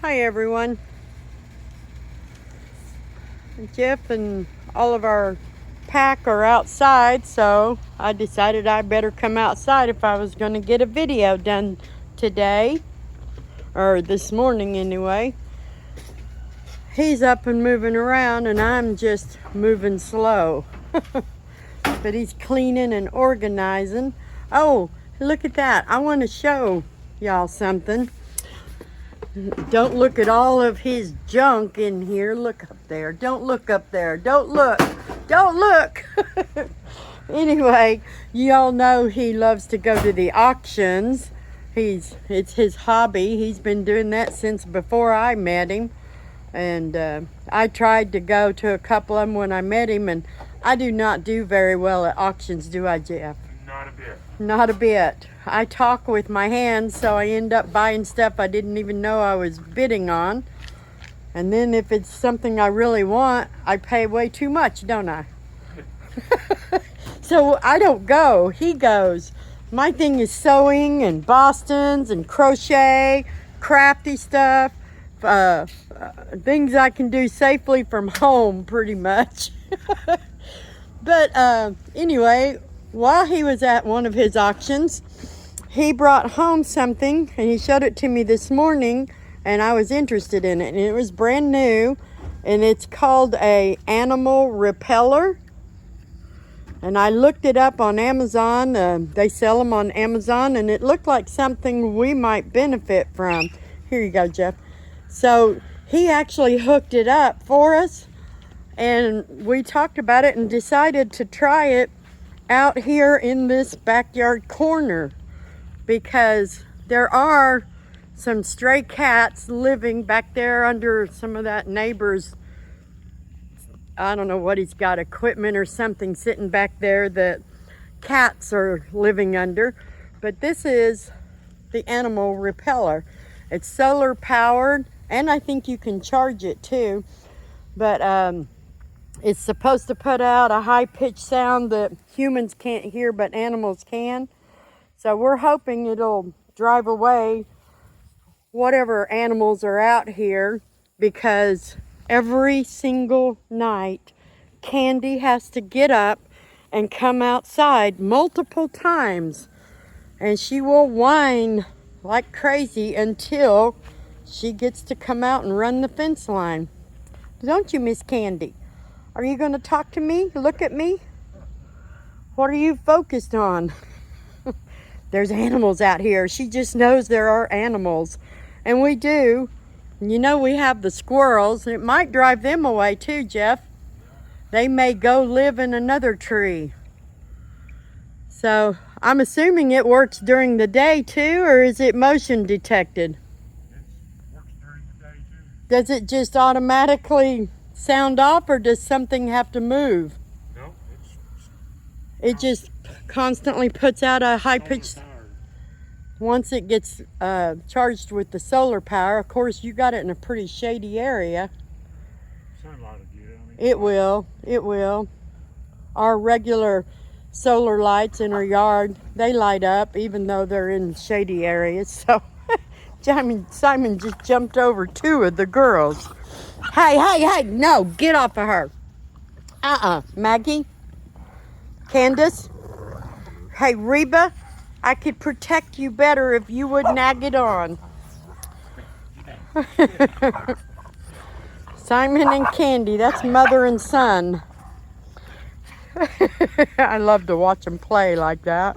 Hi everyone. Jeff and all of our pack are outside, so I decided I better come outside if I was going to get a video done today, or this morning anyway. He's up and moving around and I'm just moving slow. But he's cleaning and organizing. Oh, look at that. I want to show y'all something. Don't look at all of his junk in here. Look up there. Don't look up there. Don't look. Don't look. Anyway, you all know he loves to go to the auctions. It's his hobby. He's been doing that since before I met him. And I tried to go to a couple of them when I met him, and I do not do very well at auctions, do I, Jeff? Not a bit. Not a bit. I talk with my hands, so I end up buying stuff I didn't even know I was bidding on. And then if it's something I really want, I pay way too much, don't I? So I don't go. He goes. My thing is sewing and Bostons and crochet, crafty stuff, things I can do safely from home, pretty much. But anyway, while he was at one of his auctions, he brought home something, and he showed it to me this morning, and I was interested in it. And it was brand new, and it's called a animal repeller. And I looked it up on Amazon. They sell them on Amazon, and it looked like something we might benefit from. Here you go, Jeff. So he actually hooked it up for us, and we talked about it and decided to try it out here in this backyard corner, because there are some stray cats living back there under some of that neighbor's, I don't know what he's got, equipment or something sitting back there that cats are living under. But this is the animal repeller. It's solar powered, and I think you can charge it too. But it's supposed to put out a high-pitched sound that humans can't hear, but animals can. So we're hoping it'll drive away whatever animals are out here, because every single night Candy has to get up and come outside multiple times, and she will whine like crazy until she gets to come out and run the fence line. Don't you, Miss Candy? Are you going to talk to me? Look at me? What are you focused on? There's animals out here. She just knows there are animals. And we do. You know, we have the squirrels. It might drive them away too, Jeff. They may go live in another tree. So I'm assuming it works during the day too, or is it motion detected? It works during the day too. Does it just automatically sound off, or does something have to move? No, It just constantly puts out a high-pitched. powered. Once it gets charged with the solar power, of course you got it in a pretty shady area. Sunlight will get it. It will. Our regular solar lights in our yard, they light up even though they're in shady areas. So Simon just jumped over two of the girls. Hey, no, get off of her. Maggie, Candace, hey, Reba, I could protect you better if you would nag it on. Simon and Candy, that's mother and son. I love to watch them play like that.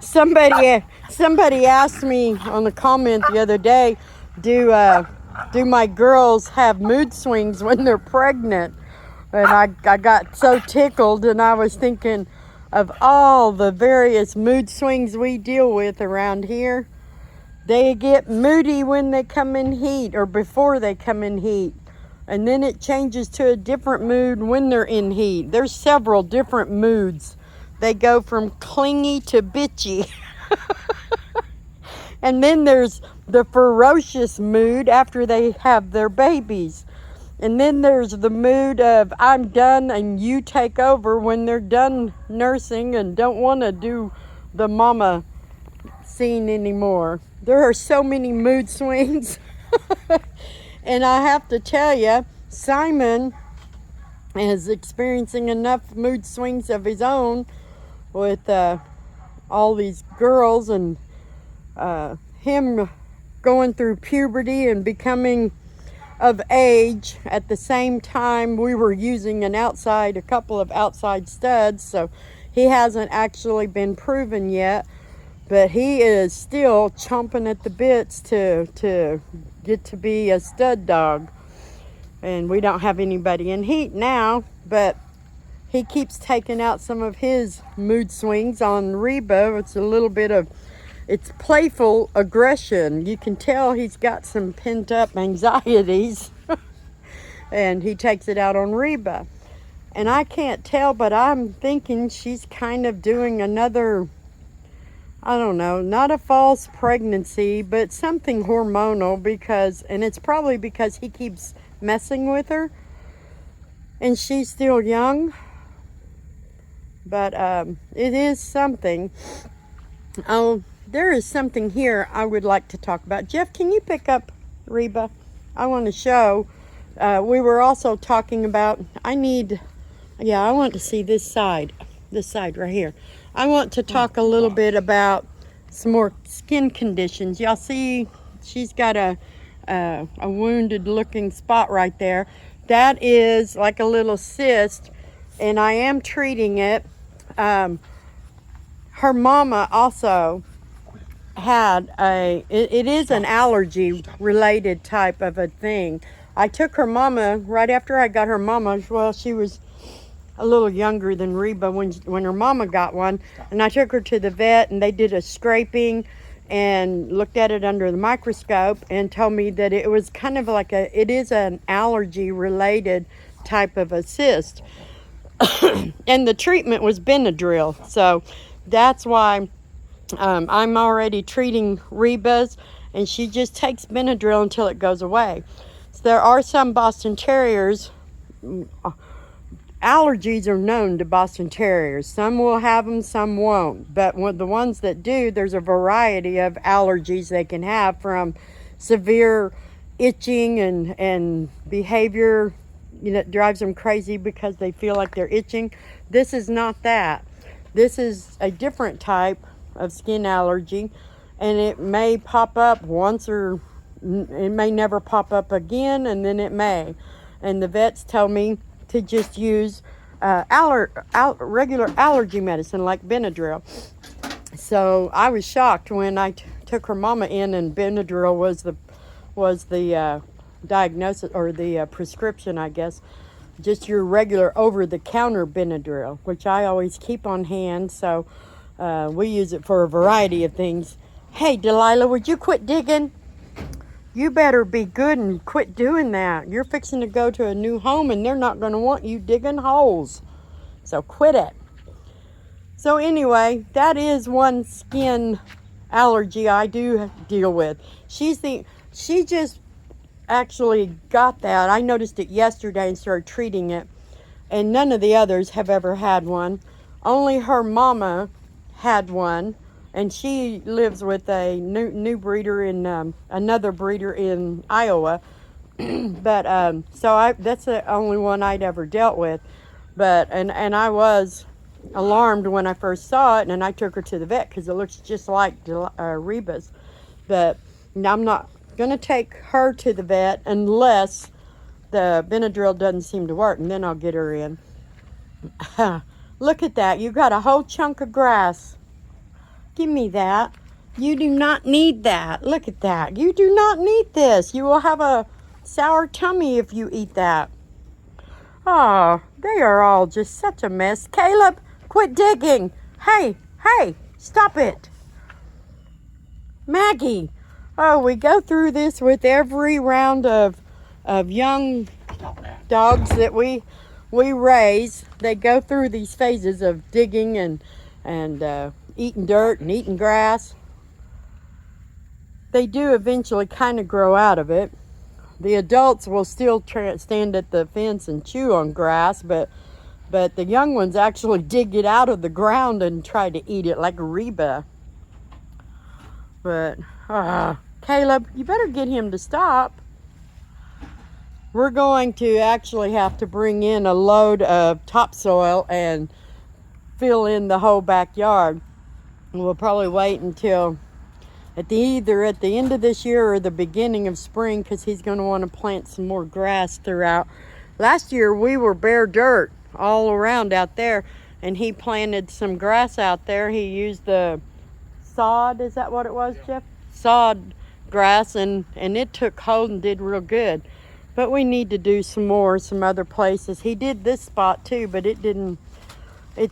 Somebody asked me on the comment the other day, do my girls have mood swings when they're pregnant? And I got so tickled, and I was thinking of all the various mood swings we deal with around here. They get moody when they come in heat, or before they come in heat. And then it changes to a different mood when they're in heat. There's several different moods. They go from clingy to bitchy. And then there's the ferocious mood after they have their babies. And then there's the mood of I'm done and you take over when they're done nursing and don't want to do the mama scene anymore. There are so many mood swings. And I have to tell you, Simon is experiencing enough mood swings of his own with all these girls and him going through puberty and becoming of age. At the same time, we were using a couple of outside studs, so he hasn't actually been proven yet, but he is still chomping at the bits to get to be a stud dog. And we don't have anybody in heat now, but he keeps taking out some of his mood swings on Reba. It's playful aggression. You can tell he's got some pent up anxieties and he takes it out on Reba. And I can't tell, but I'm thinking she's kind of doing another, I don't know, not a false pregnancy, but something hormonal, and it's probably because he keeps messing with her and she's still young. But it is something. Oh, there is something here I would like to talk about. Jeff, can you pick up Reba? I want to show. We were also talking about, I want to see this side right here. I want to talk a little bit about some more skin conditions. Y'all see she's got a wounded looking spot right there. That is like a little cyst, and I am treating it. Her mama also had it is an allergy related type of a thing. I took her mama right after I got her mama. Well, she was a little younger than Reba when her mama got one, and I took her to the vet and they did a scraping and looked at it under the microscope and told me that it was kind of like it is an allergy related type of a cyst. And the treatment was Benadryl, so that's why I'm already treating Reba's, and she just takes Benadryl until it goes away. So there are some Boston Terriers. Allergies are known to Boston Terriers. Some will have them, some won't. But with the ones that do, there's a variety of allergies they can have, from severe itching and behavior that drives them crazy because they feel like they're itching. This is not that. This is a different type of skin allergy, and it may pop up once, or it may never pop up again, and then it may. And the vets tell me to just use regular allergy medicine like Benadryl. So I was shocked when I took her mama in and Benadryl was the diagnosis, or the prescription, I guess. Just your regular over-the-counter Benadryl, which I always keep on hand. So we use it for a variety of things. Hey, Delilah, would you quit digging? You better be good and quit doing that. You're fixing to go to a new home and they're not going to want you digging holes. So quit it. So anyway, that is one skin allergy I do deal with. She just actually got that. I noticed it yesterday and started treating it. And none of the others have ever had one. Only her mama had one. And she lives with a new breeder in another breeder in Iowa. But so that's the only one I'd ever dealt with. But and I was alarmed when I first saw it, and I took her to the vet because it looks just like Reba's. But I'm not gonna take her to the vet unless the Benadryl doesn't seem to work, and then I'll get her in. Look at that! You got a whole chunk of grass. Give me that. You do not need that. Look at that. You do not need this. You will have a sour tummy if you eat that. Oh, they are all just such a mess. Caleb, quit digging. Hey, stop it. Maggie. Oh, we go through this with every round of young dogs that we raise. They go through these phases of digging and eating dirt and eating grass. They do eventually kind of grow out of it. The adults will still stand at the fence and chew on grass, but But the young ones actually dig it out of the ground and try to eat it like a reba. But, Caleb, you better get him to stop. We're going to actually have to bring in a load of topsoil and fill in the whole backyard. We'll probably wait until either at the end of this year or the beginning of spring, because he's going to want to plant some more grass throughout. Last year we were bare dirt all around out there, and he planted some grass out there. He used the sod, is that what it was, Jeff? Sod grass, and it took hold and did real good. But we need to do some other places. He did this spot too, but it didn't.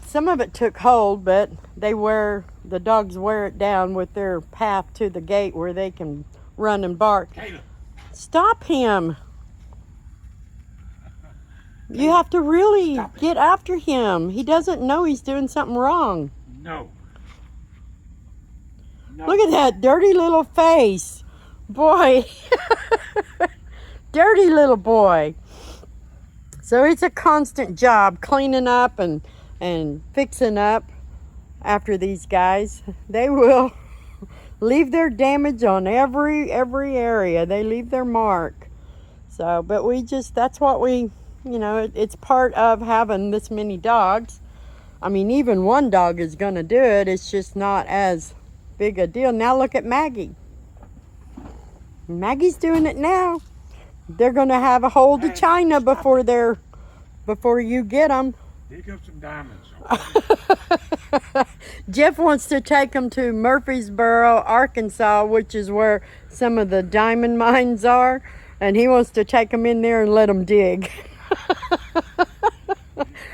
Some of it took hold, but the dogs wear it down with their path to the gate where they can run and bark. Caleb. Stop him. You have to really get after him. He doesn't know he's doing something wrong. No. Look at that dirty little face. Boy. Dirty little boy. So it's a constant job cleaning up and fixing up after these guys. They will leave their damage on every area. They leave their mark. So, but that's what it's part of having this many dogs. I mean, even one dog is going to do it. It's just not as big a deal. Now look at Maggie. Maggie's doing it now. They're going to have a hold of China before you get them. Here comes some diamonds. Jeff wants to take them to Murfreesboro, Arkansas, which is where some of the diamond mines are, and he wants to take them in there and let them dig.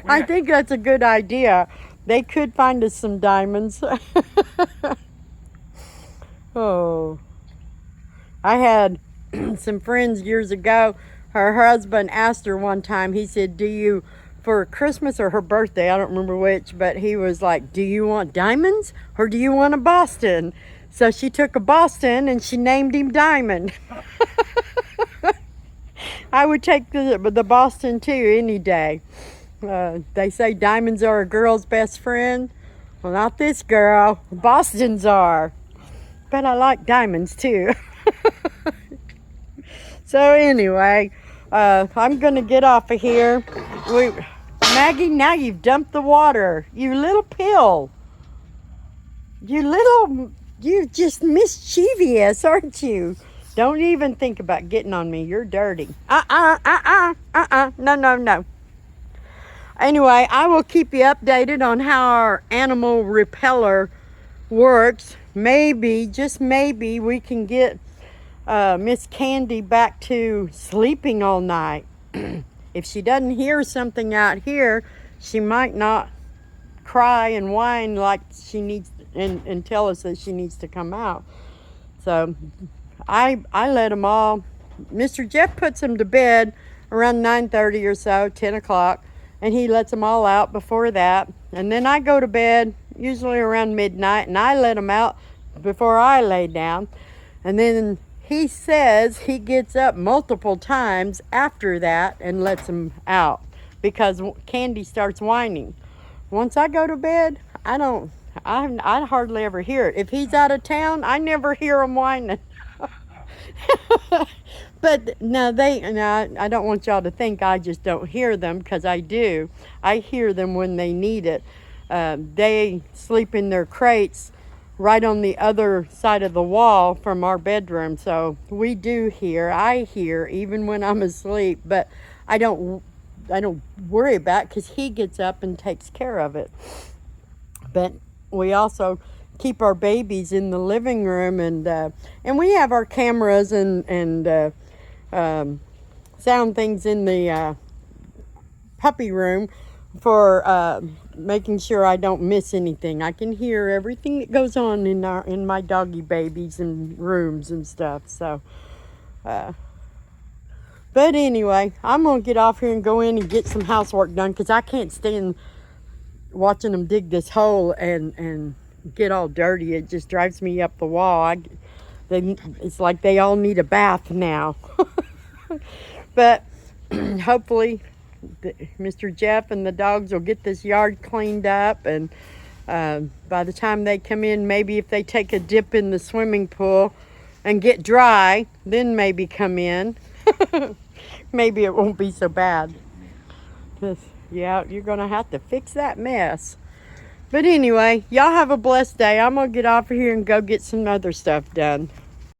I think that's a good idea. They could find us some diamonds. Oh, I had some friends years ago. Her husband asked her one time, he said, for Christmas or her birthday, I don't remember which, but he was like, do you want diamonds or do you want a Boston? So she took a Boston and she named him Diamond. I would take the Boston too any day. They say diamonds are a girl's best friend. Well, not this girl. Bostons are. But I like diamonds too. So anyway, I'm going to get off of here. Maggie, now you've dumped the water. You little pill. You're just mischievous, aren't you? Don't even think about getting on me. You're dirty. No. Anyway, I will keep you updated on how our animal repeller works. Maybe, just maybe, we can get Miss Candy back to sleeping all night. If she doesn't hear something out here, she might not cry and whine like she needs and tell us that she needs to come out. So I let them all. Mr. Jeff puts them to bed around 9:30 or so, 10 o'clock, and he lets them all out before that. And then I go to bed usually around midnight, and I let them out before I lay down. And then he says he gets up multiple times after that and lets them out because Candy starts whining. Once I go to bed, I hardly ever hear it. If he's out of town, I never hear him whining. But no, I don't want y'all to think I just don't hear them, because I do. I hear them when they need it. They sleep in their crates right on the other side of the wall from our bedroom, so we do hear. I hear even when I'm asleep, but I don't worry about it because he gets up and takes care of it. But we also keep our babies in the living room, and we have our cameras and sound things in the puppy room for making sure I don't miss anything. I can hear everything that goes on in my doggy babies and rooms and stuff. So, but anyway, I'm gonna get off here and go in and get some housework done, because I can't stand watching them dig this hole and get all dirty. It just drives me up the wall. It's like they all need a bath now. But hopefully Mr. Jeff and the dogs will get this yard cleaned up, and by the time they come in, maybe if they take a dip in the swimming pool and get dry, then maybe come in. Maybe it won't be so bad. 'Cause, yeah, you're going to have to fix that mess. But anyway, y'all have a blessed day. I'm going to get off of here and go get some other stuff done.